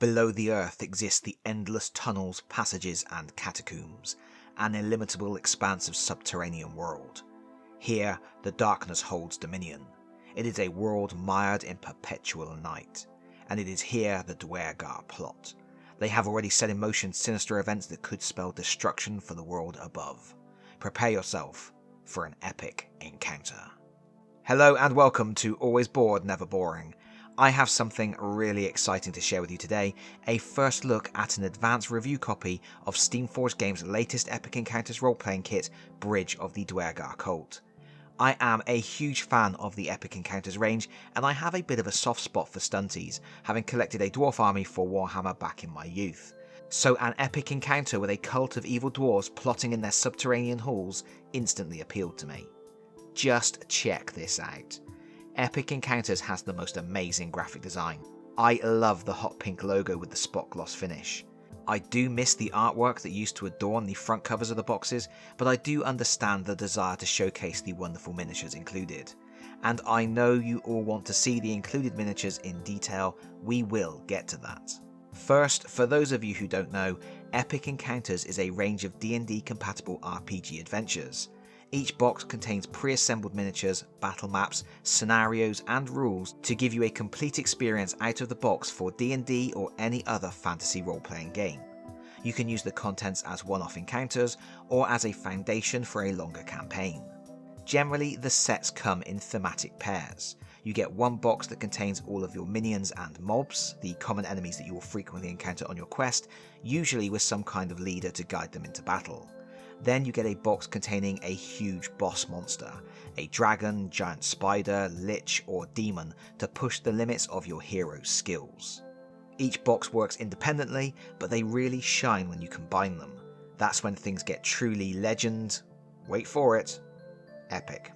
Below the earth exist the endless tunnels, passages and catacombs, an illimitable expanse of subterranean world. Here, the darkness holds dominion. It is a world mired in perpetual night, and it is here the Duergar plot. They have already set in motion sinister events that could spell destruction for the world above. Prepare yourself for an epic encounter. Hello and welcome to Always Bored, Never Boring. I have something really exciting to share with you today, a first look at an advanced review copy of Steamforged Games' latest Epic Encounters role-playing kit, Bridge of the Duergar Cult. I am a huge fan of the Epic Encounters range, and I have a bit of a soft spot for stunties, having collected a dwarf army for Warhammer back in my youth. So an epic encounter with a cult of evil dwarves plotting in their subterranean halls instantly appealed to me. Just check this out. Epic Encounters has the most amazing graphic design. I love the hot pink logo with the spot gloss finish. I do miss the artwork that used to adorn the front covers of the boxes, but I do understand the desire to showcase the wonderful miniatures included. And I know you all want to see the included miniatures in detail. We will get to that. First, for those of you who don't know, Epic Encounters is a range of D&D compatible RPG adventures. Each box contains pre-assembled miniatures, battle maps, scenarios and rules to give you a complete experience out of the box for D&D or any other fantasy role-playing game. You can use the contents as one-off encounters or as a foundation for a longer campaign. Generally, the sets come in thematic pairs. You get one box that contains all of your minions and mobs, the common enemies that you will frequently encounter on your quest, usually with some kind of leader to guide them into battle. Then you get a box containing a huge boss monster, a dragon, giant spider, lich or demon to push the limits of your hero's skills. Each box works independently, but they really shine when you combine them. That's when things get truly legend, wait for it, epic.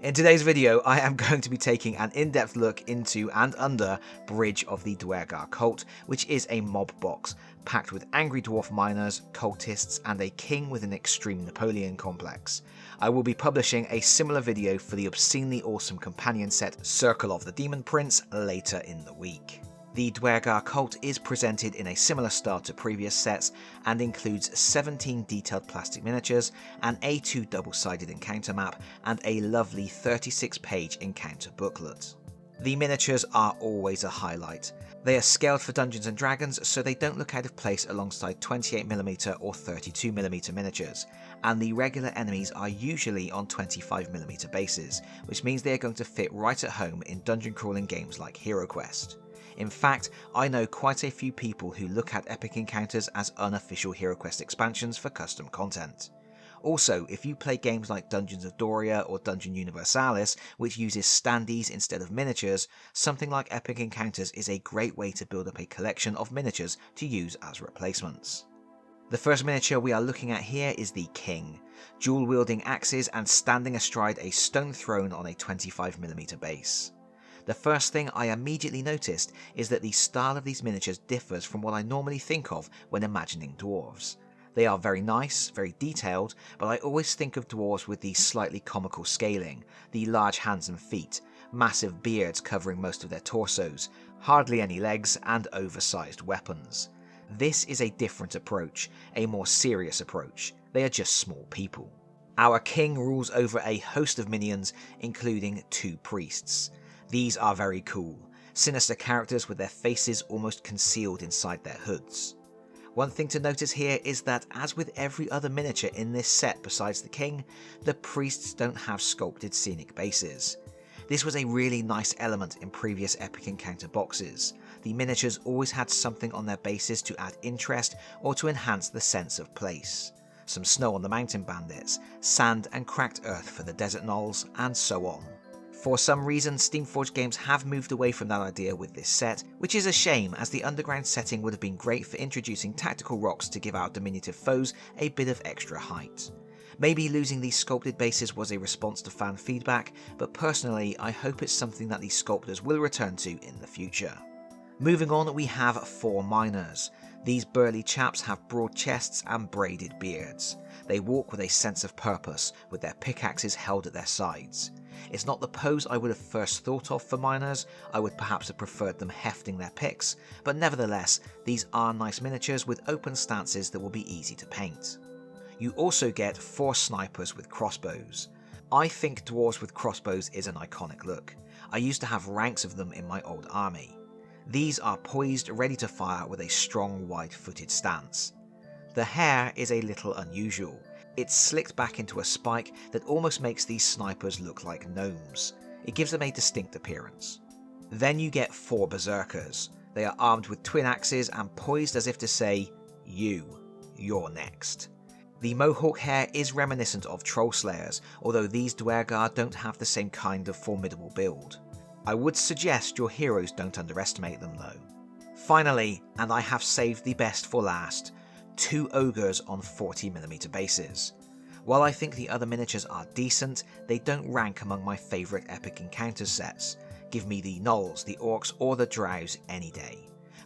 In today's video, I am going to be taking an in-depth look into and under Bridge of the Duergar Cult, which is a mob box packed with angry dwarf miners, cultists, and a king with an extreme Napoleon complex. I will be publishing a similar video for the obscenely awesome companion set Circle of the Demon Prince later in the week. The Duergar Cult is presented in a similar style to previous sets and includes 17 detailed plastic miniatures, an A2 double-sided encounter map, and a lovely 36-page encounter booklet. The miniatures are always a highlight. They are scaled for Dungeons & Dragons, so they don't look out of place alongside 28mm or 32mm miniatures, and the regular enemies are usually on 25mm bases, which means they are going to fit right at home in dungeon crawling games like HeroQuest. In fact, I know quite a few people who look at Epic Encounters as unofficial HeroQuest expansions for custom content. Also, if you play games like Dungeons of Doria or Dungeon Universalis, which uses standees instead of miniatures, something like Epic Encounters is a great way to build up a collection of miniatures to use as replacements. The first miniature we are looking at here is the King, dual-wielding axes and standing astride a stone throne on a 25mm base. The first thing I immediately noticed is that the style of these miniatures differs from what I normally think of when imagining dwarves. They are very nice, very detailed, but I always think of dwarves with the slightly comical scaling, the large hands and feet, massive beards covering most of their torsos, hardly any legs, and oversized weapons. This is a different approach, a more serious approach. They are just small people. Our king rules over a host of minions, including 2 priests. These are very cool, sinister characters with their faces almost concealed inside their hoods. One thing to notice here is that, as with every other miniature in this set besides the king, the priests don't have sculpted scenic bases. This was a really nice element in previous Epic Encounter boxes. The miniatures always had something on their bases to add interest or to enhance the sense of place. Some snow on the mountain bandits, sand and cracked earth for the desert gnolls, and so on. For some reason, Steamforged Games have moved away from that idea with this set, which is a shame as the underground setting would have been great for introducing tactical rocks to give our diminutive foes a bit of extra height. Maybe losing these sculpted bases was a response to fan feedback, but personally I hope it's something that these sculptors will return to in the future. Moving on, we have 4 miners. These burly chaps have broad chests and braided beards. They walk with a sense of purpose, with their pickaxes held at their sides. It's not the pose I would have first thought of for miners. I would perhaps have preferred them hefting their picks, but nevertheless, these are nice miniatures with open stances that will be easy to paint. You also get 4 snipers with crossbows. I think dwarves with crossbows is an iconic look. I used to have ranks of them in my old army. These are poised, ready to fire with a strong wide-footed stance. The hair is a little unusual. It's slicked back into a spike that almost makes these snipers look like gnomes. It gives them a distinct appearance. Then you get 4 berserkers. They are armed with twin axes and poised as if to say, you're next. The mohawk hair is reminiscent of troll slayers, although these Duergar don't have the same kind of formidable build. I would suggest your heroes don't underestimate them though. Finally, and I have saved the best for last, 2 ogres on 40mm bases. While I think the other miniatures are decent, they don't rank among my favourite epic encounter sets. Give me the gnolls, the orcs or the drows any day.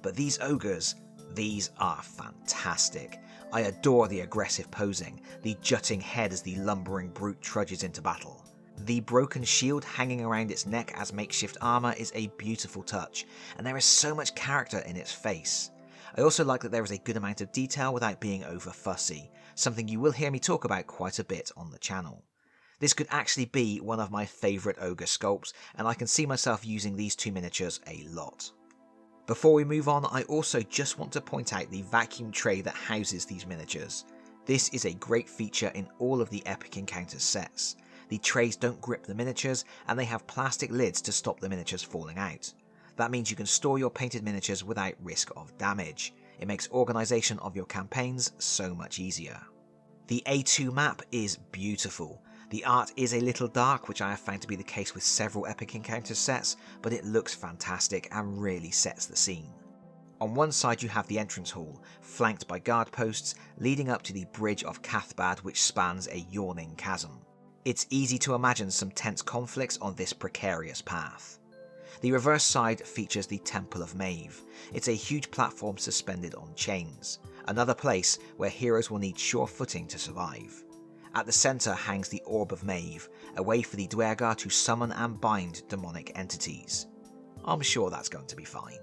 But these ogres, these are fantastic. I adore the aggressive posing, the jutting head as the lumbering brute trudges into battle. The broken shield hanging around its neck as makeshift armour is a beautiful touch, and there is so much character in its face. I also like that there is a good amount of detail without being over fussy, something you will hear me talk about quite a bit on the channel. This could actually be one of my favourite ogre sculpts, and I can see myself using these 2 miniatures a lot. Before we move on, I also just want to point out the vacuum tray that houses these miniatures. This is a great feature in all of the Epic Encounters sets. The trays don't grip the miniatures, and they have plastic lids to stop the miniatures falling out. That means you can store your painted miniatures without risk of damage. It makes organisation of your campaigns so much easier. The A2 map is beautiful. The art is a little dark, which I have found to be the case with several Epic Encounters sets, but it looks fantastic and really sets the scene. On one side you have the entrance hall, flanked by guard posts, leading up to the Bridge of Cathbad, which spans a yawning chasm. It's easy to imagine some tense conflicts on this precarious path. The reverse side features the Temple of Maeve. It's a huge platform suspended on chains, another place where heroes will need sure footing to survive. At the centre hangs the Orb of Maeve, a way for the Duergar to summon and bind demonic entities. I'm sure that's going to be fine.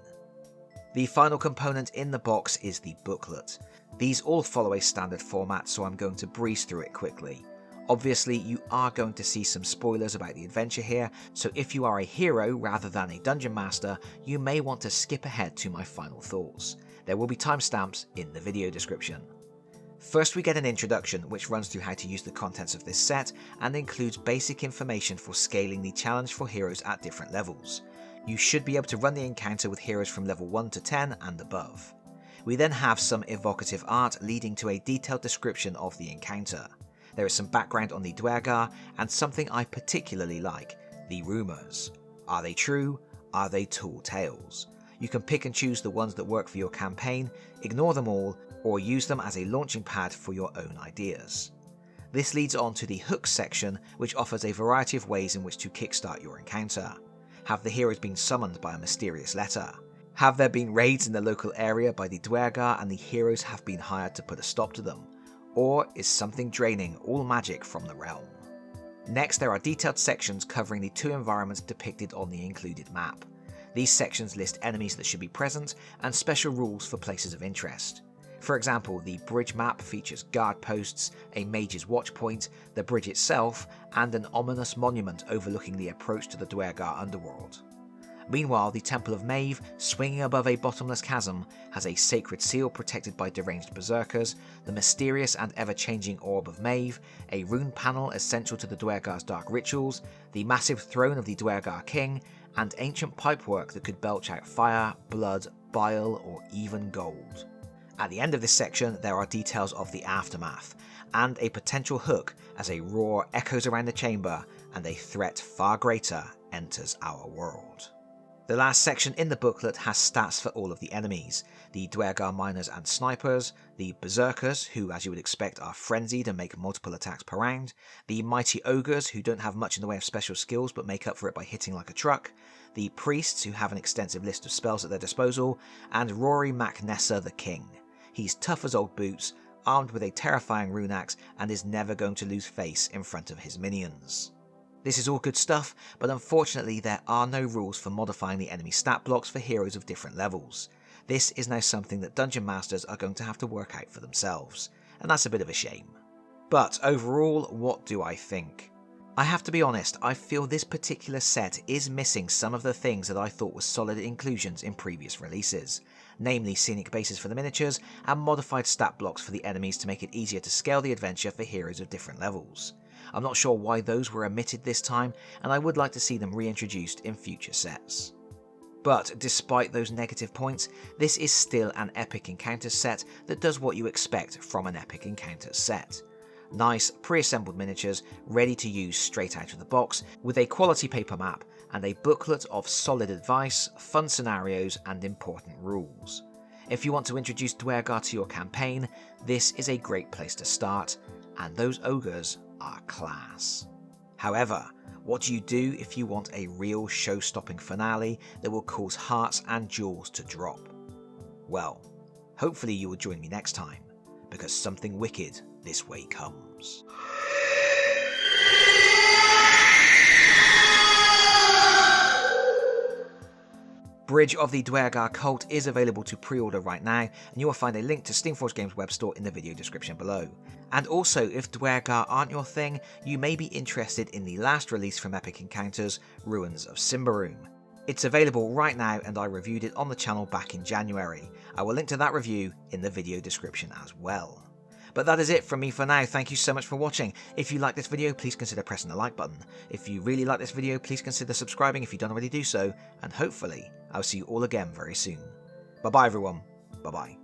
The final component in the box is the booklet. These all follow a standard format, so I'm going to breeze through it quickly. Obviously, you are going to see some spoilers about the adventure here, so if you are a hero rather than a dungeon master, you may want to skip ahead to my final thoughts. There will be timestamps in the video description. First we get an introduction which runs through how to use the contents of this set and includes basic information for scaling the challenge for heroes at different levels. You should be able to run the encounter with heroes from level 1 to 10 and above. We then have some evocative art leading to a detailed description of the encounter. There is some background on the Duergar and something I particularly like, the rumours. Are they true? Are they tall tales? You can pick and choose the ones that work for your campaign, ignore them all, or use them as a launching pad for your own ideas. This leads on to the hooks section, which offers a variety of ways in which to kickstart your encounter. Have the heroes been summoned by a mysterious letter? Have there been raids in the local area by the Duergar and the heroes have been hired to put a stop to them? Or is something draining all magic from the realm? Next, there are detailed sections covering the 2 environments depicted on the included map. These sections list enemies that should be present and special rules for places of interest. For example, the bridge map features guard posts, a mage's watch point, the bridge itself, and an ominous monument overlooking the approach to the Duergar underworld. Meanwhile, the Temple of Maeve, swinging above a bottomless chasm, has a sacred seal protected by deranged berserkers, the mysterious and ever-changing Orb of Maeve, a rune panel essential to the Duergar's dark rituals, the massive throne of the Duergar King, and ancient pipework that could belch out fire, blood, bile, or even gold. At the end of this section, there are details of the aftermath, and a potential hook as a roar echoes around the chamber and a threat far greater enters our world. The last section in the booklet has stats for all of the enemies, the Duergar miners and snipers, the berserkers, who as you would expect are frenzied and make multiple attacks per round, the mighty ogres, who don't have much in the way of special skills but make up for it by hitting like a truck, the priests, who have an extensive list of spells at their disposal, and Rory Mac Nessa the King. He's tough as old boots, armed with a terrifying rune axe, and is never going to lose face in front of his minions. This is all good stuff, but unfortunately there are no rules for modifying the enemy stat blocks for heroes of different levels. This is now something that Dungeon Masters are going to have to work out for themselves, and that's a bit of a shame. But overall, what do I think? I have to be honest, I feel this particular set is missing some of the things that I thought were solid inclusions in previous releases, namely scenic bases for the miniatures and modified stat blocks for the enemies to make it easier to scale the adventure for heroes of different levels. I'm not sure why those were omitted this time, and I would like to see them reintroduced in future sets. But despite those negative points, this is still an epic encounters set that does what you expect from an epic encounters set. Nice, pre-assembled miniatures, ready to use straight out of the box, with a quality paper map and a booklet of solid advice, fun scenarios and important rules. If you want to introduce Duergar to your campaign, this is a great place to start, and those ogres are class. However, what do you do if you want a real show-stopping finale that will cause hearts and jewels to drop? Well, hopefully you will join me next time, because something wicked this way comes. Bridge of the Duergar Cult is available to pre-order right now, and you will find a link to Steamforged Games web store in the video description below. And also, if Duergar aren't your thing, you may be interested in the last release from Epic Encounters, Ruins of Symbaroum. It's available right now and I reviewed it on the channel back in January. I will link to that review in the video description as well. But that is it from me for now. Thank you so much for watching. If you like this video, please consider pressing the like button. If you really like this video, please consider subscribing if you don't already do so, and hopefully I'll see you all again very soon. Bye bye everyone. Bye bye.